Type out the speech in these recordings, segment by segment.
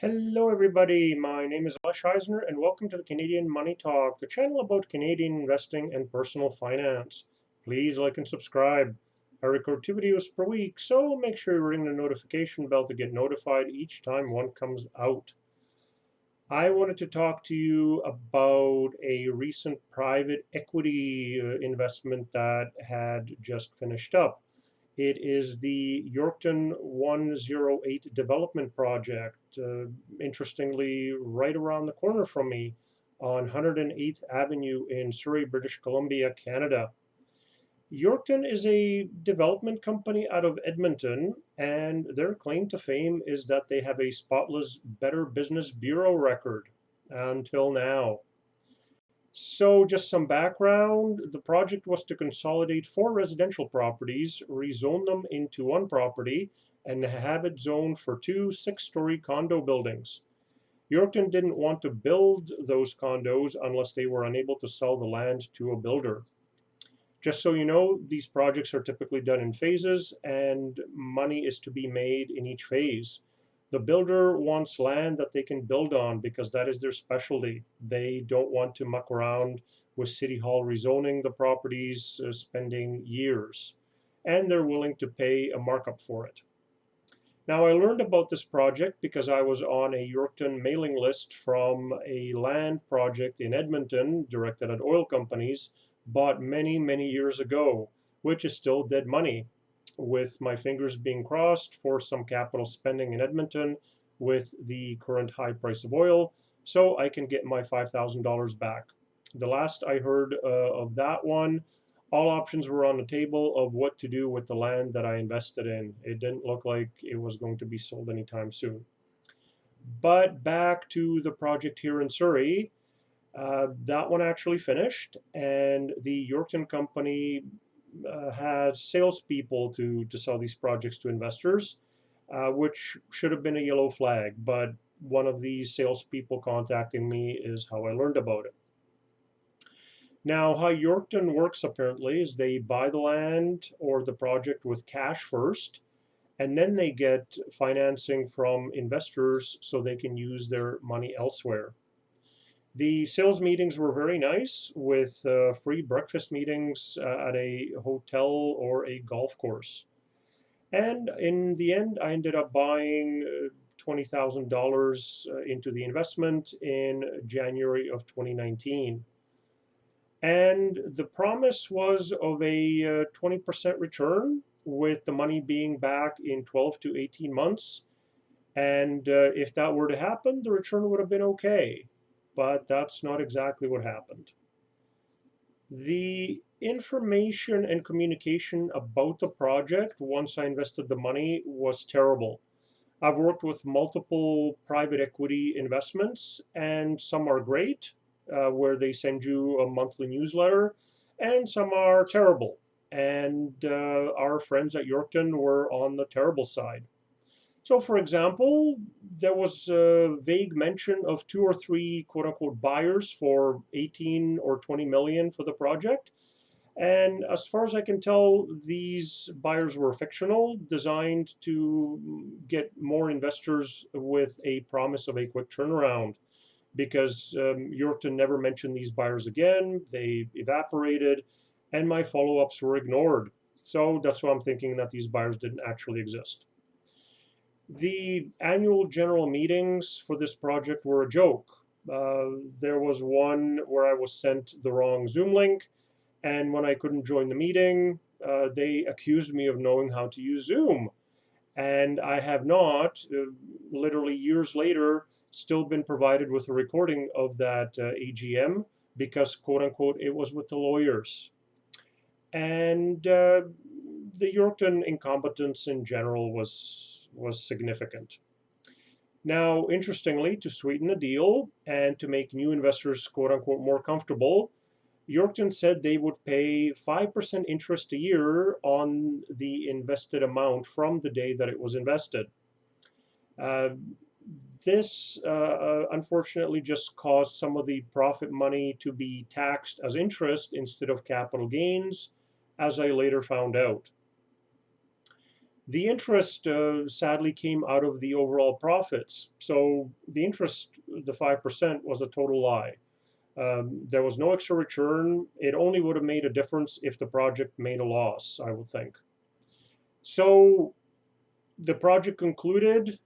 Hello everybody, my name is Lush Eisner and welcome to the Canadian Money Talk, the channel about Canadian investing and personal finance. Please like and subscribe. I record 2 videos per week, so make sure you ring the notification bell to get notified each time one comes out. I wanted to talk to you about a recent private equity investment that had just finished up. It is the Yorkton 108 development project, interestingly, right around the corner from me on 108th Avenue in Surrey, British Columbia, Canada. Yorkton is a development company out of Edmonton, and their claim to fame is that they have a spotless Better Business Bureau record until now. So, just some background, the project was to consolidate 4 residential properties, rezone them into one property, and have it zoned for 2 6-story condo buildings. Yorkton didn't want to build those condos unless they were unable to sell the land to a builder. Just so you know, these projects are typically done in phases, and money is to be made in each phase. The builder wants land that they can build on because that is their specialty. They don't want to muck around with City Hall rezoning the properties, spending years, and they're willing to pay a markup for it. Now, I learned about this project because I was on a Yorkton mailing list from a land project in Edmonton directed at oil companies bought many, many years ago, which is still dead money, with my fingers being crossed for some capital spending in Edmonton with the current high price of oil, so I can get my $5,000 back. The last I heard of that one, all options were on the table of what to do with the land that I invested in. It didn't look like it was going to be sold anytime soon. But back to the project here in Surrey, that one actually finished, and the Yorkton company had salespeople to sell these projects to investors, which should have been a yellow flag. But one of these salespeople contacting me is how I learned about it. Now, how Yorkton works apparently is they buy the land or the project with cash first, and then they get financing from investors so they can use their money elsewhere. The sales meetings were very nice with free breakfast meetings at a hotel or a golf course. And in the end, I ended up buying $20,000 into the investment in January of 2019. And the promise was of a 20% return, with the money being back in 12 to 18 months. And if that were to happen, the return would have been okay. But that's not exactly what happened. The information and communication about the project once I invested the money was terrible. I've worked with multiple private equity investments, and some are great, where they send you a monthly newsletter, and some are terrible. And our friends at Yorkton were on the terrible side. So, for example, there was a vague mention of 2 or 3 quote unquote buyers for 18 or 20 million for the project. And as far as I can tell, these buyers were fictional, designed to get more investors with a promise of a quick turnaround. Because Yorkton never mentioned these buyers again, they evaporated, and my follow ups were ignored. So that's why I'm thinking that these buyers didn't actually exist. The annual general meetings for this project were a joke. There was one where I was sent the wrong Zoom link, and when I couldn't join the meeting, they accused me of knowing how to use Zoom. And I have not, literally years later, still been provided with a recording of that AGM because, quote unquote, it was with the lawyers. And the Yorkton incompetence in general was significant. Now, interestingly, to sweeten the deal and to make new investors, quote unquote, more comfortable, Yorkton said they would pay 5% interest a year on the invested amount from the day that it was invested. Uh, this unfortunately just caused some of the profit money to be taxed as interest instead of capital gains, as I later found out. The interest sadly came out of the overall profits. So the interest, the 5%, was a total lie. There was no extra return. It only would have made a difference if the project made a loss, I would think. So the project concluded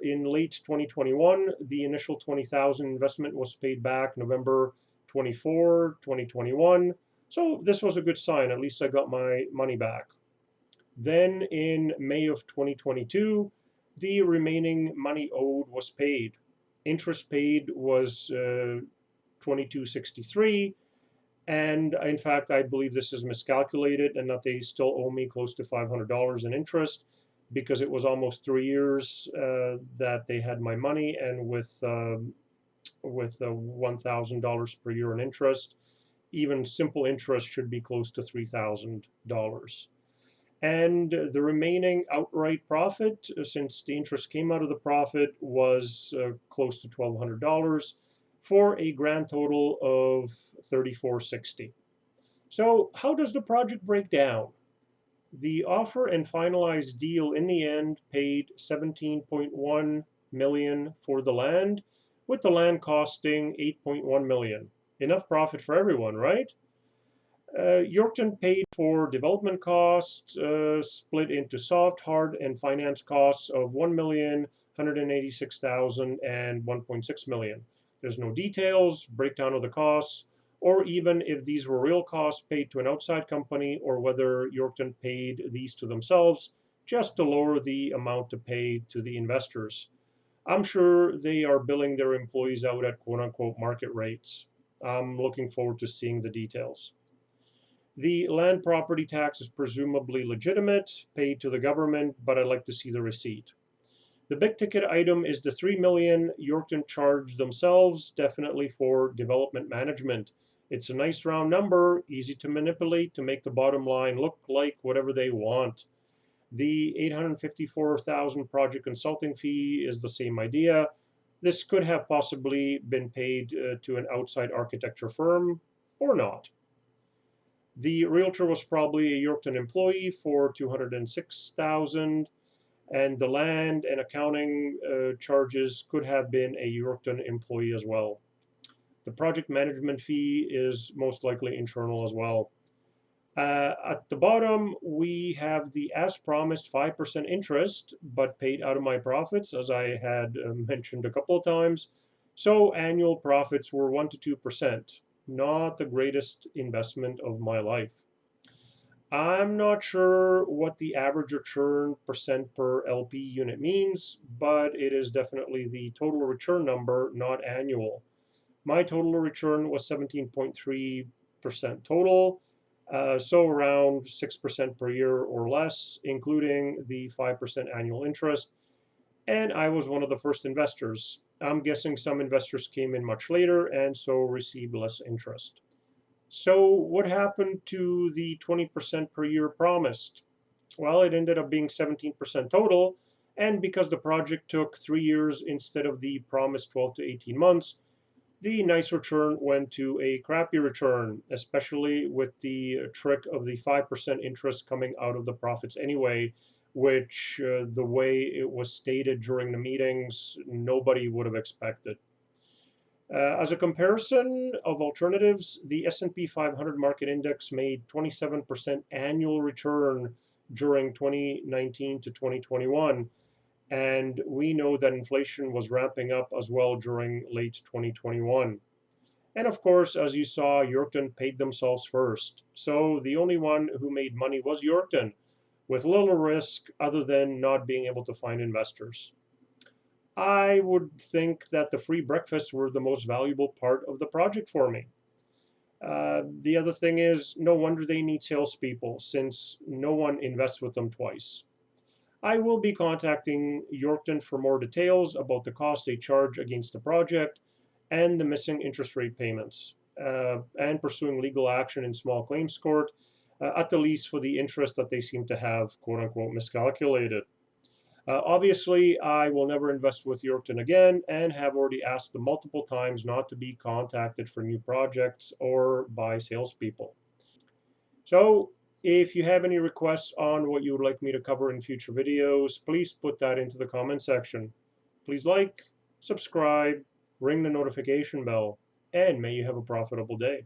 in late 2021. The initial 20,000 investment was paid back November 24, 2021. So this was a good sign. At least I got my money back. Then in May of 2022, the remaining money owed was paid. Interest paid was 2263, and in fact I believe this is miscalculated and that they still owe me close to $500 in interest, because it was almost 3 years that they had my money, and with $1,000 per year in interest, even simple interest should be close to $3,000. And the remaining outright profit, since the interest came out of the profit, was close to $1,200, for a grand total of $3,460. So how does the project break down? The offer and finalized deal in the end paid $17.1 million for the land, with the land costing $8.1 million. Enough profit for everyone, right? Yorkton paid for development costs, split into soft, hard, and finance costs of $1,186,000 and $1.6 million. There's no details, breakdown of the costs, or even if these were real costs paid to an outside company, or whether Yorkton paid these to themselves just to lower the amount to pay to the investors. I'm sure they are billing their employees out at quote-unquote market rates. I'm looking forward to seeing the details. The land property tax is presumably legitimate, paid to the government, but I'd like to see the receipt. The big ticket item is the $3 million Yorkton charged themselves, definitely for development management. It's a nice round number, easy to manipulate to make the bottom line look like whatever they want. The $854,000 project consulting fee is the same idea. This could have possibly been paid to an outside architecture firm, or not. The realtor was probably a Yorkton employee for $206,000, and the land and accounting charges could have been a Yorkton employee as well. The project management fee is most likely internal as well. At the bottom, we have the as promised 5% interest, but paid out of my profits, as I had mentioned a couple of times. So annual profits were 1 to 2%. Not the greatest investment of my life. I'm not sure what the average return percent per LP unit means, but it is definitely the total return number, not annual. My total return was 17.3% total, so around 6% per year or less, including the 5% annual interest. And I was one of the first investors. I'm guessing some investors came in much later and so received less interest. So what happened to the 20% per year promised? Well, it ended up being 17% total, and because the project took 3 years instead of the promised 12 to 18 months, the nice return went to a crappy return, especially with the trick of the 5% interest coming out of the profits anyway, which the way it was stated during the meetings, nobody would have expected. As a comparison of alternatives, the S&P 500 market index made 27% annual return during 2019 to 2021. And we know that inflation was ramping up as well during late 2021. And of course, as you saw, Yorkton paid themselves first. So the only one who made money was Yorkton, with little risk other than not being able to find investors. I would think that the free breakfasts were the most valuable part of the project for me. The other thing is, no wonder they need salespeople, since no one invests with them twice. I will be contacting Yorkton for more details about the cost they charge against the project and the missing interest rate payments, and pursuing legal action in small claims court, at the least for the interest that they seem to have, quote unquote, miscalculated. Obviously, I will never invest with Yorkton again, and have already asked them multiple times not to be contacted for new projects or by salespeople. So If you have any requests on what you would like me to cover in future videos, please put that into the comment section. Please like, subscribe, ring the notification bell, and may you have a profitable day.